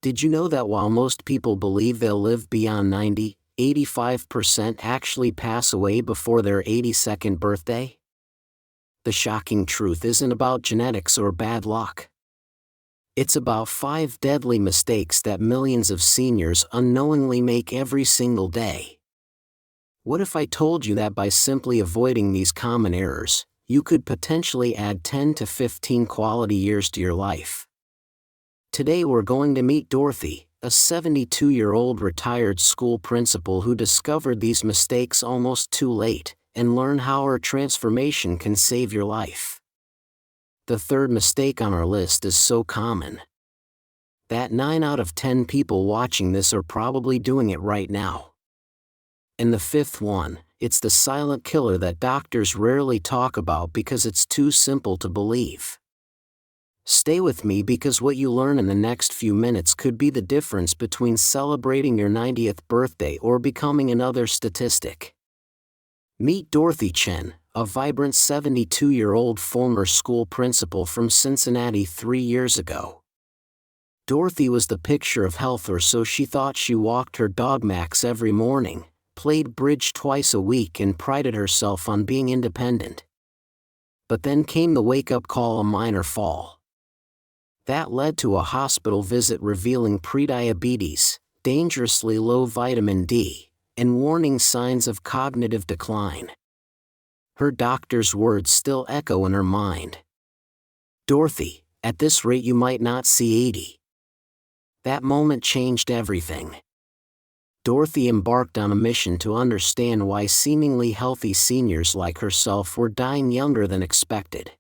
Did you know that while most people believe they'll live beyond 90, 85% actually pass away before their 82nd birthday? The shocking truth isn't about genetics or bad luck. It's about 5 deadly mistakes that millions of seniors unknowingly make every single day. What if I told you that by simply avoiding these common errors, you could potentially add 10 to 15 quality years to your life? Today we're going to meet Dorothy, a 72-year-old retired school principal who discovered these mistakes almost too late, and learn how her transformation can save your life. The third mistake on our list is so common that 9 out of 10 people watching this are probably doing it right now. And the fifth one, it's the silent killer that doctors rarely talk about because it's too simple to believe. Stay with me because what you learn in the next few minutes could be the difference between celebrating your 90th birthday or becoming another statistic. Meet Dorothy Chen, a vibrant 72-year-old former school principal from Cincinnati 3 years ago. Dorothy was the picture of health, or so she thought. She walked her dog Max every morning, played bridge twice a week, and prided herself on being independent. But then came the wake-up call: a minor fall. That led to a hospital visit revealing prediabetes, dangerously low vitamin D, and warning signs of cognitive decline. Her doctor's words still echo in her mind. "Dorothy, at this rate you might not see 80. That moment changed everything. Dorothy embarked on a mission to understand why seemingly healthy seniors like herself were dying younger than expected.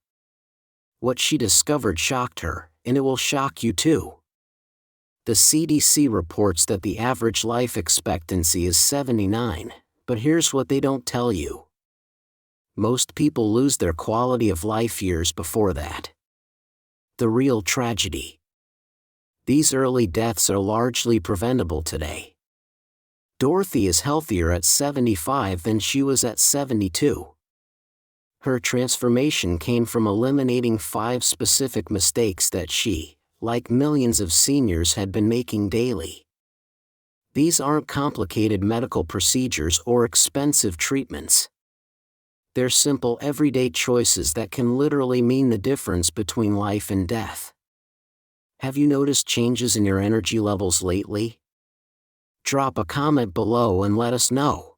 What she discovered shocked her, and it will shock you too. The CDC reports that the average life expectancy is 79, but here's what they don't tell you. Most people lose their quality of life years before that. The real tragedy. These early deaths are largely preventable today. Dorothy is healthier at 75 than she was at 72. Her transformation came from eliminating 5 specific mistakes that she, like millions of seniors, had been making daily. These aren't complicated medical procedures or expensive treatments. They're simple everyday choices that can literally mean the difference between life and death. Have you noticed changes in your energy levels lately? Drop a comment below and let us know.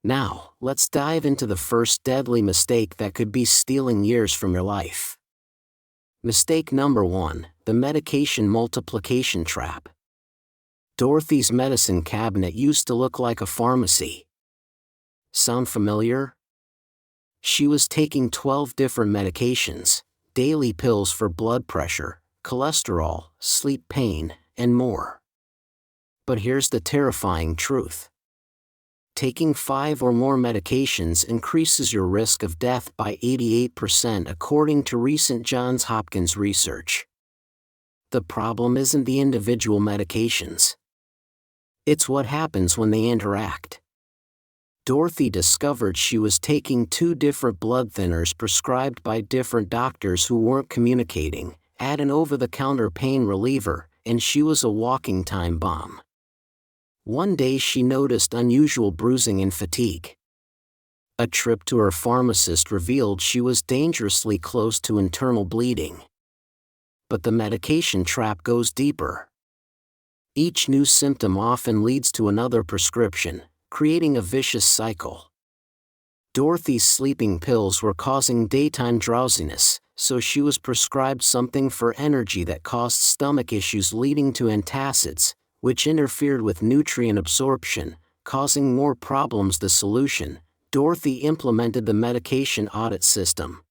Now, let's dive into the first deadly mistake that could be stealing years from your life. Mistake number 1, the medication multiplication trap. Dorothy's medicine cabinet used to look like a pharmacy. Sound familiar? She was taking 12 different medications, daily pills for blood pressure, cholesterol, sleep pain, and more. But here's the terrifying truth. Taking 5 or more medications increases your risk of death by 88% according to recent Johns Hopkins research. The problem isn't the individual medications. It's what happens when they interact. Dorothy discovered she was taking 2 different blood thinners prescribed by different doctors who weren't communicating, add an over-the-counter pain reliever, and she was a walking time bomb. One day she noticed unusual bruising and fatigue. A trip to her pharmacist revealed she was dangerously close to internal bleeding. But the medication trap goes deeper. Each new symptom often leads to another prescription, creating a vicious cycle. Dorothy's sleeping pills were causing daytime drowsiness, so she was prescribed something for energy that caused stomach issues leading to antacids, which interfered with nutrient absorption, causing more problems. The solution: Dorothy implemented the medication audit system.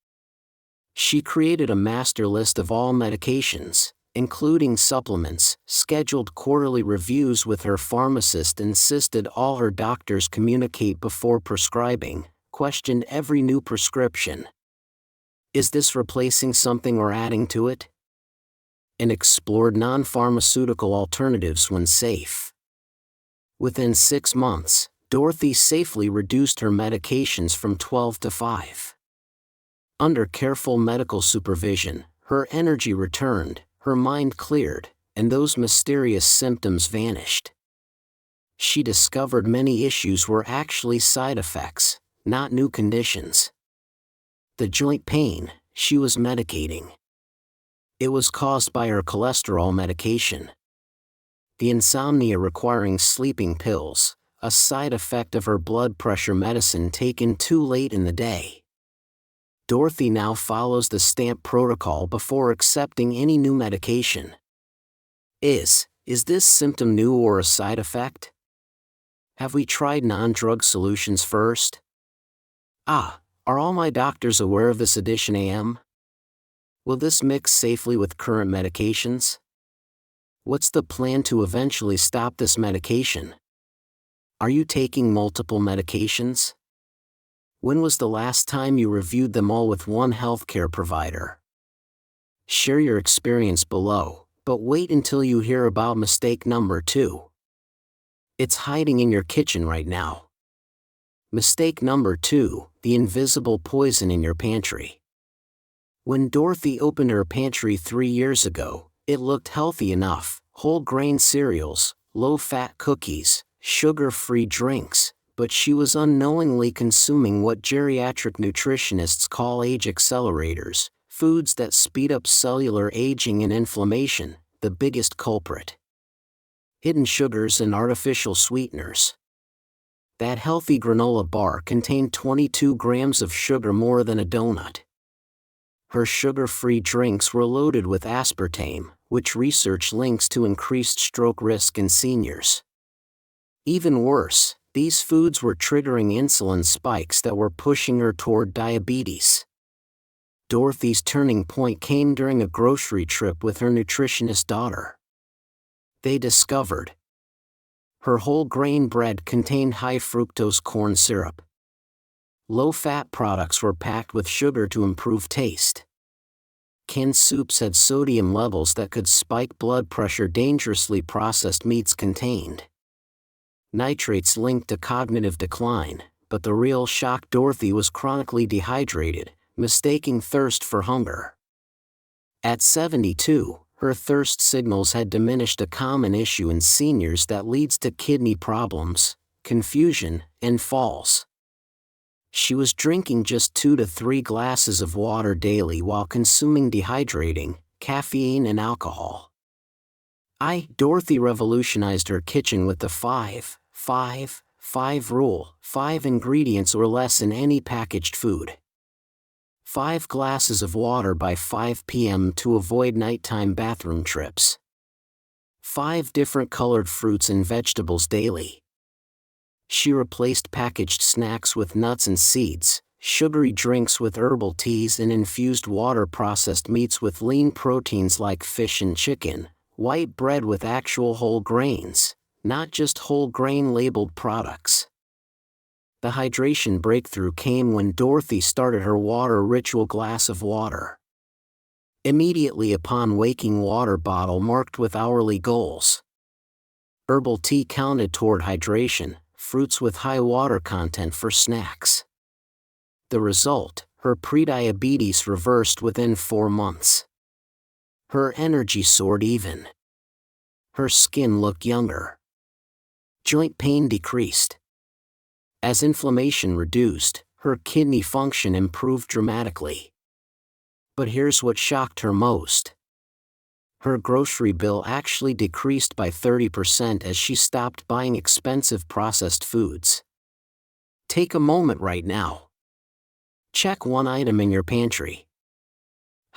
She created a master list of all medications, including supplements, scheduled quarterly reviews with her pharmacist, insisted all her doctors communicate before prescribing, questioned every new prescription. Is this replacing something or adding to it? And explored non-pharmaceutical alternatives when safe. Within 6 months, Dorothy safely reduced her medications from 12 to 5. Under careful medical supervision, her energy returned, her mind cleared, and those mysterious symptoms vanished. She discovered many issues were actually side effects, not new conditions. The joint pain she was medicating. It was caused by her cholesterol medication. The insomnia requiring sleeping pills, a side effect of her blood pressure medicine taken too late in the day. Dorothy now follows the stamp protocol before accepting any new medication. Is this symptom new or a side effect? Have we tried non-drug solutions first? Are all my doctors aware of this addition AM? Will this mix safely with current medications? What's the plan to eventually stop this medication? Are you taking multiple medications? When was the last time you reviewed them all with one healthcare provider? Share your experience below, but wait until you hear about mistake number 2. It's hiding in your kitchen right now. Mistake number 2, the invisible poison in your pantry. When Dorothy opened her pantry 3 years ago, it looked healthy enough: whole grain cereals, low-fat cookies, sugar-free drinks, but she was unknowingly consuming what geriatric nutritionists call age accelerators, foods that speed up cellular aging and inflammation, the biggest culprit. Hidden sugars and artificial sweeteners. That healthy granola bar contained 22 grams of sugar more than a donut. Her sugar-free drinks were loaded with aspartame, which research links to increased stroke risk in seniors. Even worse, these foods were triggering insulin spikes that were pushing her toward diabetes. Dorothy's turning point came during a grocery trip with her nutritionist daughter. They discovered her whole grain bread contained high fructose corn syrup. Low-fat products were packed with sugar to improve taste. Canned soups had sodium levels that could spike blood pressure. Dangerously processed meats contained nitrates linked to cognitive decline, but the real shock: Dorothy was chronically dehydrated, mistaking thirst for hunger. At 72, her thirst signals had diminished, a common issue in seniors that leads to kidney problems, confusion, and falls. She was drinking just 2 to 3 glasses of water daily while consuming dehydrating, caffeine and alcohol. Dorothy revolutionized her kitchen with the 5-5-5 rule: 5 ingredients or less in any packaged food. 5 glasses of water by 5 p.m. to avoid nighttime bathroom trips. 5 different colored fruits and vegetables daily. She replaced packaged snacks with nuts and seeds, sugary drinks with herbal teas, and infused water. Processed meats with lean proteins like fish and chicken, white bread with actual whole grains, not just whole grain labeled products. The hydration breakthrough came when Dorothy started her water ritual: glass of water. Immediately upon waking, water bottle marked with hourly goals. Herbal tea counted toward hydration, fruits with high water content for snacks. The result: her prediabetes reversed within 4 months. Her energy soared even. Her skin looked younger. Joint pain decreased. As inflammation reduced, her kidney function improved dramatically. But here's what shocked her most. Her grocery bill actually decreased by 30% as she stopped buying expensive processed foods. Take a moment right now. Check one item in your pantry.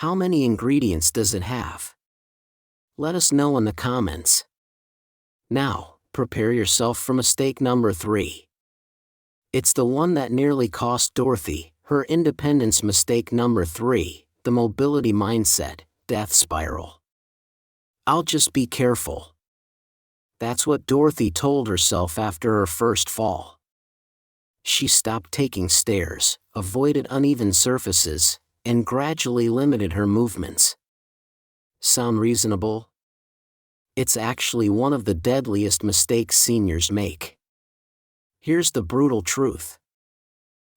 How many ingredients does it have? Let us know in the comments. Now, prepare yourself for mistake number 3. It's the one that nearly cost Dorothy her independence. Mistake number 3, the mobility mindset, death spiral. I'll just be careful. That's what Dorothy told herself after her first fall. She stopped taking stairs, avoided uneven surfaces, and gradually limited her movements. Sound reasonable? It's actually one of the deadliest mistakes seniors make. Here's the brutal truth.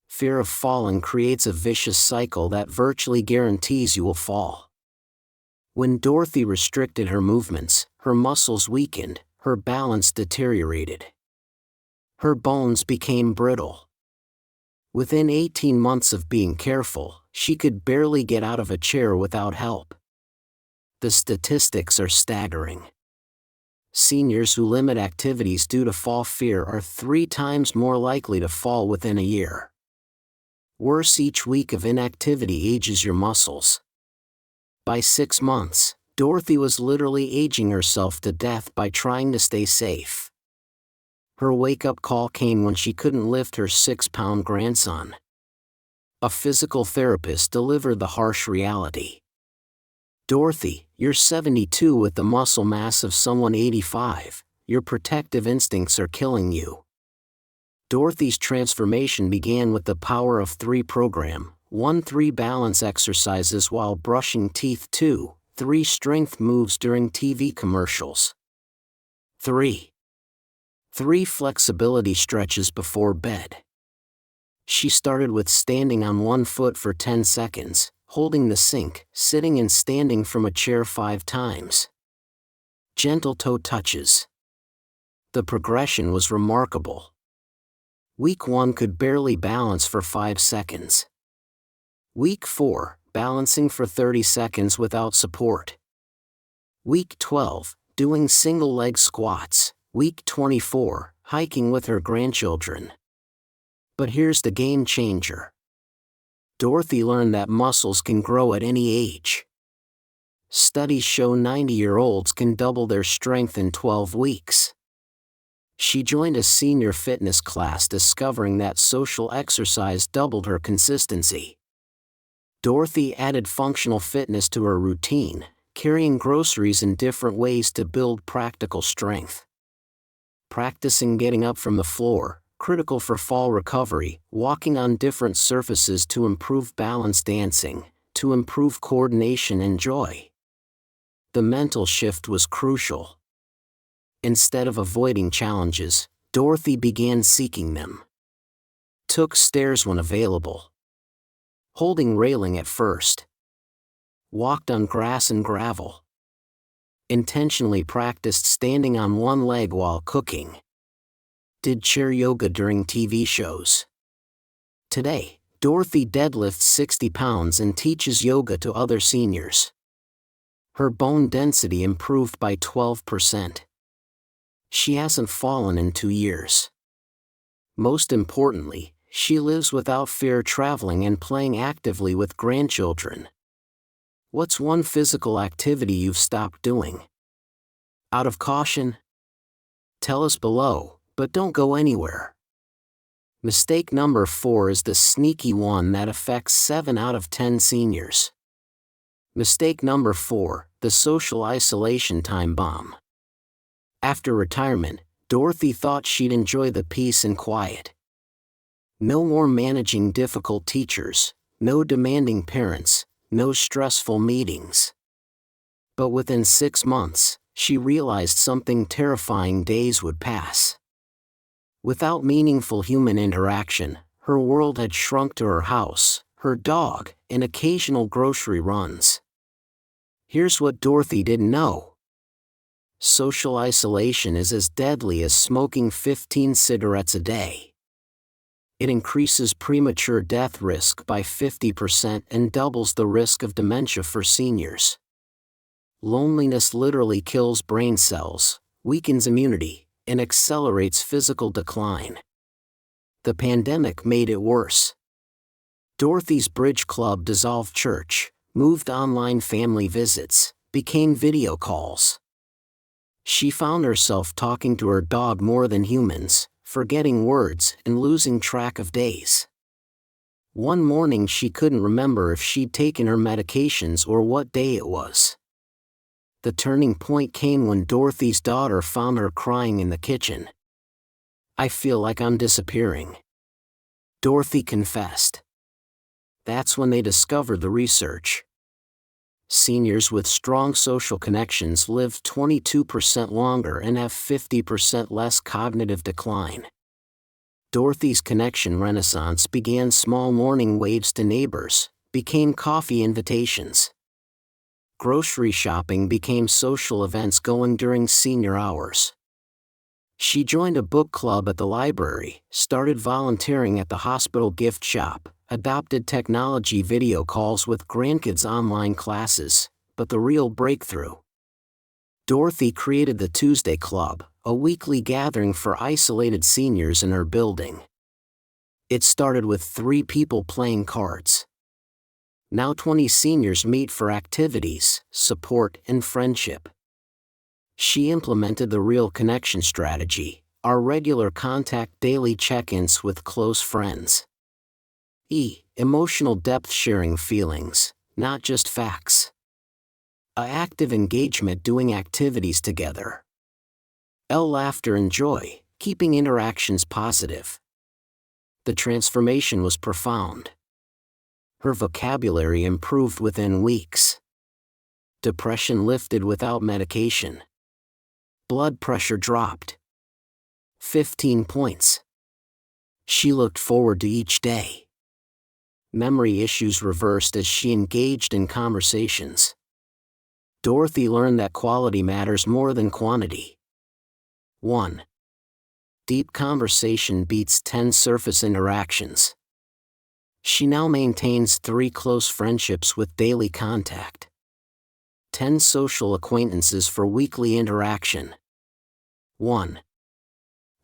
Fear of falling creates a vicious cycle that virtually guarantees you will fall. When Dorothy restricted her movements, her muscles weakened, her balance deteriorated. Her bones became brittle. Within 18 months of being careful, she could barely get out of a chair without help. The statistics are staggering. Seniors who limit activities due to fall fear are 3 times more likely to fall within a year. Worse, each week of inactivity ages your muscles. By 6 months, Dorothy was literally aging herself to death by trying to stay safe. Her wake-up call came when she couldn't lift her 6-pound grandson. A physical therapist delivered the harsh reality. "Dorothy, you're 72 with the muscle mass of someone 85, your protective instincts are killing you." Dorothy's transformation began with the Power of 3 program. 1. 3 balance exercises while brushing teeth. 2. 3 strength moves during TV commercials. 3. 3 flexibility stretches before bed. She started with standing on one foot for 10 seconds, holding the sink, sitting and standing from a chair 5 times. Gentle toe touches. The progression was remarkable. Week 1 could barely balance for 5 seconds. Week 4, balancing for 30 seconds without support. Week 12, doing single leg squats. Week 24, hiking with her grandchildren. But here's the game changer. Dorothy learned that muscles can grow at any age. Studies show 90-year-olds can double their strength in 12 weeks. She joined a senior fitness class, discovering that social exercise doubled her consistency. Dorothy added functional fitness to her routine, carrying groceries in different ways to build practical strength. Practicing getting up from the floor, critical for fall recovery, walking on different surfaces to improve balance, dancing, to improve coordination and joy. The mental shift was crucial. Instead of avoiding challenges, Dorothy began seeking them. Took stairs when available. Holding railing at first. Walked on grass and gravel. Intentionally practiced standing on one leg while cooking. Did chair yoga during TV shows. Today, Dorothy deadlifts 60 pounds and teaches yoga to other seniors. Her bone density improved by 12%. She hasn't fallen in 2 years. Most importantly, she lives without fear, traveling and playing actively with grandchildren. What's one physical activity you've stopped doing? Out of caution? Tell us below, but don't go anywhere. Mistake number 4 is the sneaky one that affects 7 out of 10 seniors. Mistake number 4, the social isolation time bomb. After retirement, Dorothy thought she'd enjoy the peace and quiet. No more managing difficult teachers, no demanding parents, no stressful meetings. But within 6 months, she realized something terrifying: days would pass. Without meaningful human interaction, her world had shrunk to her house, her dog, and occasional grocery runs. Here's what Dorothy didn't know. Social isolation is as deadly as smoking 15 cigarettes a day. It increases premature death risk by 50% and doubles the risk of dementia for seniors. Loneliness literally kills brain cells, weakens immunity, and accelerates physical decline. The pandemic made it worse. Dorothy's Bridge Club dissolved church, moved online family visits, became video calls. She found herself talking to her dog more than humans, forgetting words and losing track of days. One morning she couldn't remember if she'd taken her medications or what day it was. The turning point came when Dorothy's daughter found her crying in the kitchen. "I feel like I'm disappearing," Dorothy confessed. That's when they discovered the research. Seniors with strong social connections live 22% longer and have 50% less cognitive decline. Dorothy's connection renaissance began: small morning waves to neighbors, became coffee invitations. Grocery shopping became social events going during senior hours. She joined a book club at the library, started volunteering at the hospital gift shop, adopted technology video calls with grandkids' online classes, but the real breakthrough. Dorothy created the Tuesday Club, a weekly gathering for isolated seniors in her building. It started with 3 people playing cards. Now 20 seniors meet for activities, support, and friendship. She implemented the Real Connection strategy, our regular contact daily check-ins with close friends. Emotional depth, sharing feelings, not just facts. Active engagement, doing activities together. Laughter and joy, keeping interactions positive. The transformation was profound. Her vocabulary improved within weeks. Depression lifted without medication. Blood pressure dropped 15 points. She looked forward to each day. Memory issues reversed as she engaged in conversations. Dorothy learned that quality matters more than quantity. 1. Deep conversation beats 10 surface interactions. She now maintains 3 close friendships with daily contact. 10 social acquaintances for weekly interaction. 1.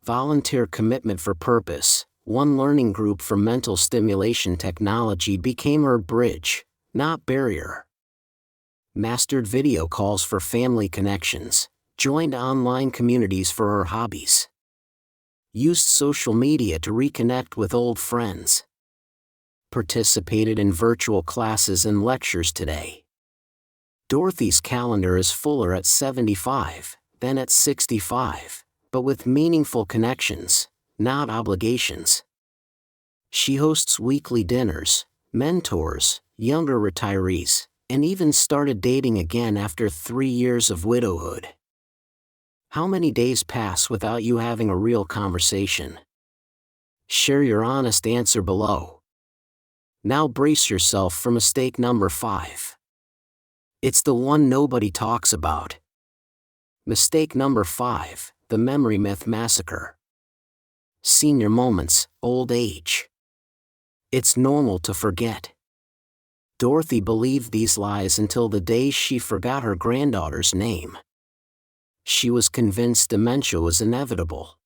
Volunteer commitment for purpose. One learning group for mental stimulation technology became her bridge, not barrier. Mastered video calls for family connections. Joined online communities for her hobbies. Used social media to reconnect with old friends. Participated in virtual classes and lectures today. Dorothy's calendar is fuller at 75 than at 65, but with meaningful connections, not obligations. She hosts weekly dinners, mentors younger retirees, and even started dating again after 3 years of widowhood. How many days pass without you having a real conversation? Share your honest answer below. Now brace yourself for mistake number 5. It's the one nobody talks about. Mistake number 5, the memory myth massacre. Senior moments, old age. It's normal to forget. Dorothy believed these lies until the day she forgot her granddaughter's name. She was convinced dementia was inevitable.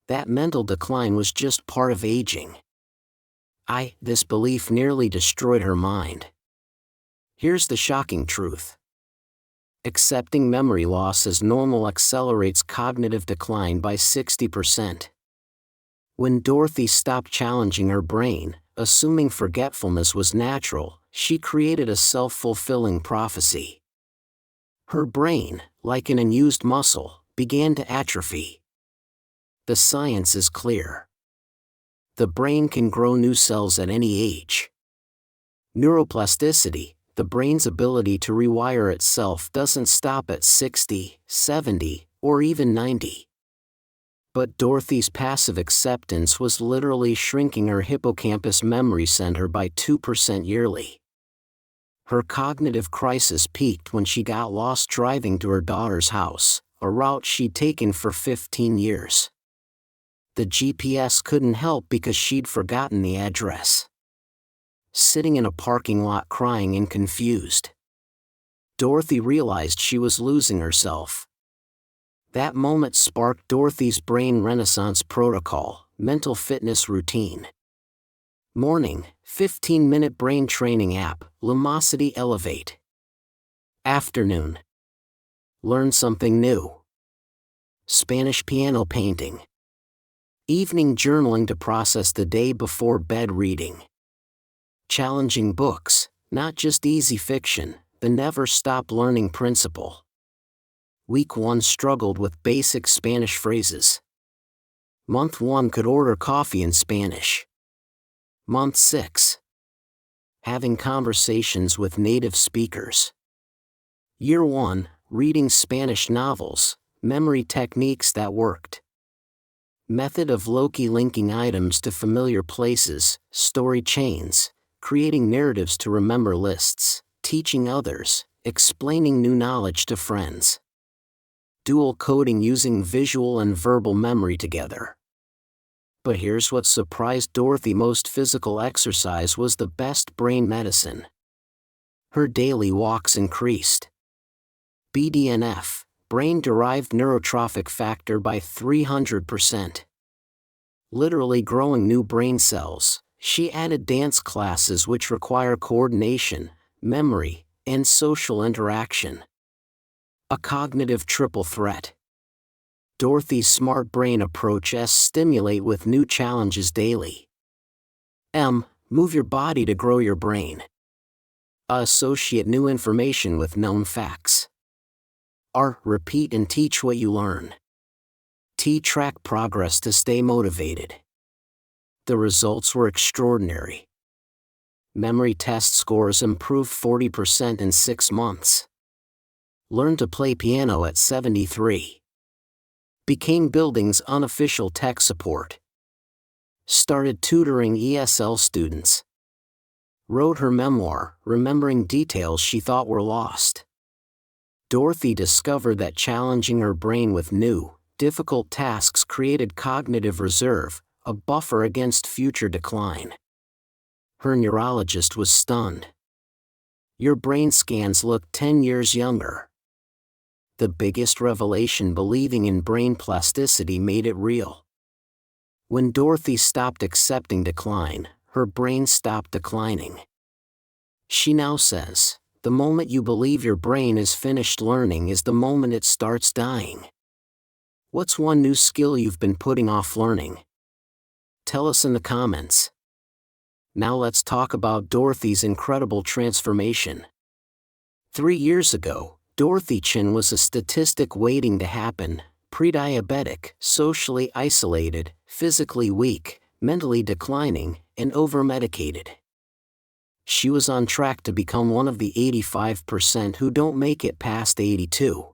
That mental decline was just part of aging. This belief nearly destroyed her mind. Here's the shocking truth. Accepting memory loss as normal accelerates cognitive decline by 60%. When Dorothy stopped challenging her brain, assuming forgetfulness was natural, she created a self-fulfilling prophecy. Her brain, like an unused muscle, began to atrophy. The science is clear. The brain can grow new cells at any age. Neuroplasticity, the brain's ability to rewire itself, doesn't stop at 60, 70, or even 90. But Dorothy's passive acceptance was literally shrinking her hippocampus memory center by 2% yearly. Her cognitive crisis peaked when she got lost driving to her daughter's house, a route she'd taken for 15 years. The GPS couldn't help because she'd forgotten the address. Sitting in a parking lot crying and confused, Dorothy realized she was losing herself. That moment sparked Dorothy's brain renaissance protocol, mental fitness routine. Morning, 15-minute brain training app, Lumosity Elevate. Afternoon, learn something new. Spanish piano painting. Evening journaling to process the day before bed reading. Challenging books, not just easy fiction, the never stop learning principle. Week 1 struggled with basic Spanish phrases. Month 1 could order coffee in Spanish. Month 6. Having conversations with native speakers. Year 1, reading Spanish novels, memory techniques that worked. Method of Loki, linking items to familiar places, story chains, creating narratives to remember lists, teaching others, explaining new knowledge to friends. Dual coding using visual and verbal memory together. But here's what surprised Dorothy most: physical exercise was the best brain medicine. Her daily walks increased BDNF, brain-derived neurotrophic factor, by 300%. Literally growing new brain cells. She added dance classes which require coordination, memory, and social interaction. A cognitive triple threat. Dorothy's smart brain approach S. Stimulate with new challenges daily. M. Move your body to grow your brain. A. Associate new information with known facts. R. Repeat and teach what you learn. T. Track progress to stay motivated. The results were extraordinary. Memory test scores improved 40% in 6 months. Learned to play piano at 73. Became Building's unofficial tech support. Started tutoring ESL students. Wrote her memoir, remembering details she thought were lost. Dorothy discovered that challenging her brain with new, difficult tasks created cognitive reserve, a buffer against future decline. Her neurologist was stunned. Your brain scans look 10 years younger. The biggest revelation: believing in brain plasticity made it real. When Dorothy stopped accepting decline, her brain stopped declining. She now says, the moment you believe your brain is finished learning is the moment it starts dying. What's one new skill you've been putting off learning? Tell us in the comments. Now let's talk about Dorothy's incredible transformation. 3 years ago, Dorothy Chin was a statistic waiting to happen: pre-diabetic, socially isolated, physically weak, mentally declining, and over-medicated. She was on track to become one of the 85% who don't make it past 82.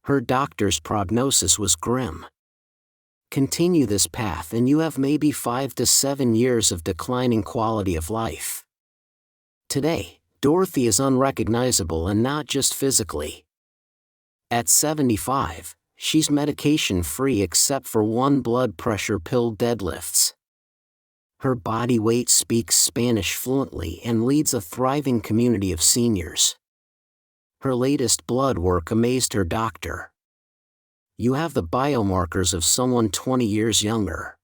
Her doctor's prognosis was grim. Continue this path and you have maybe 5 to 7 years of declining quality of life. Today, Dorothy is unrecognizable, and not just physically. At 75, she's medication-free except for 1 blood pressure pill deadlifts. Her body weight speaks Spanish fluently and leads a thriving community of seniors. Her latest blood work amazed her doctor. You have the biomarkers of someone 20 years younger.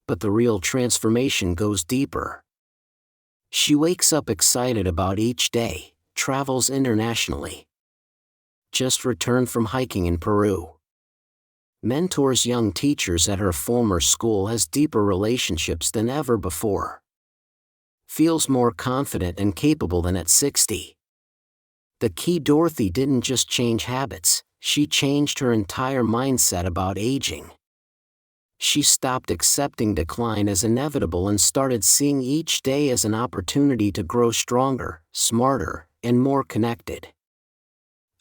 But the real transformation goes deeper. She wakes up excited about each day, travels internationally. Just returned from hiking in Peru. Mentors young teachers at her former school, has deeper relationships than ever before. Feels more confident and capable than at 60. The key: Dorothy didn't just change habits, she changed her entire mindset about aging. She stopped accepting decline as inevitable and started seeing each day as an opportunity to grow stronger, smarter, and more connected.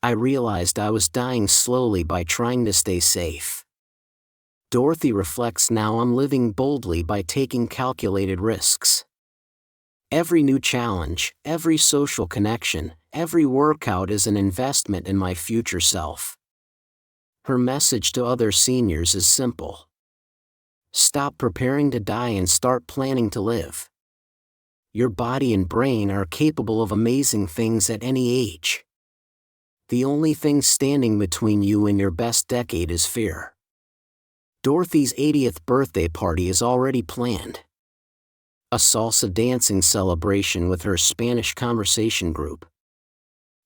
I realized I was dying slowly by trying to stay safe. Dorothy reflects now: I'm living boldly by taking calculated risks. Every new challenge, every social connection, every workout is an investment in my future self. Her message to other seniors is simple. Stop preparing to die and start planning to live. Your body and brain are capable of amazing things at any age. The only thing standing between you and your best decade is fear. Dorothy's 80th birthday party is already planned. A salsa dancing celebration with her Spanish conversation group.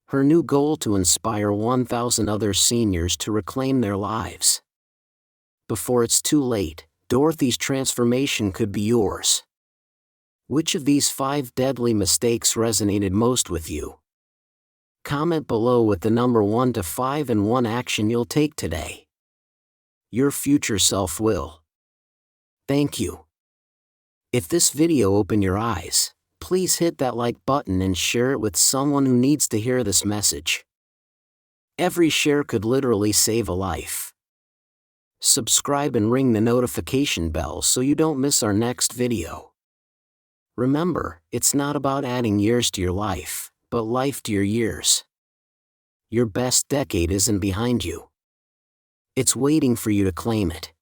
Her new goal: to inspire 1,000 other seniors to reclaim their lives. Before it's too late, Dorothy's transformation could be yours. Which of these 5 deadly mistakes resonated most with you? Comment below with the number 1 to 5 and 1 action you'll take today. Your future self will. Thank you. If this video opened your eyes, please hit that like button and share it with someone who needs to hear this message. Every share could literally save a life. Subscribe and ring the notification bell so you don't miss our next video. Remember, it's not about adding years to your life, but lifed your years. Your best decade isn't behind you. It's waiting for you to claim it.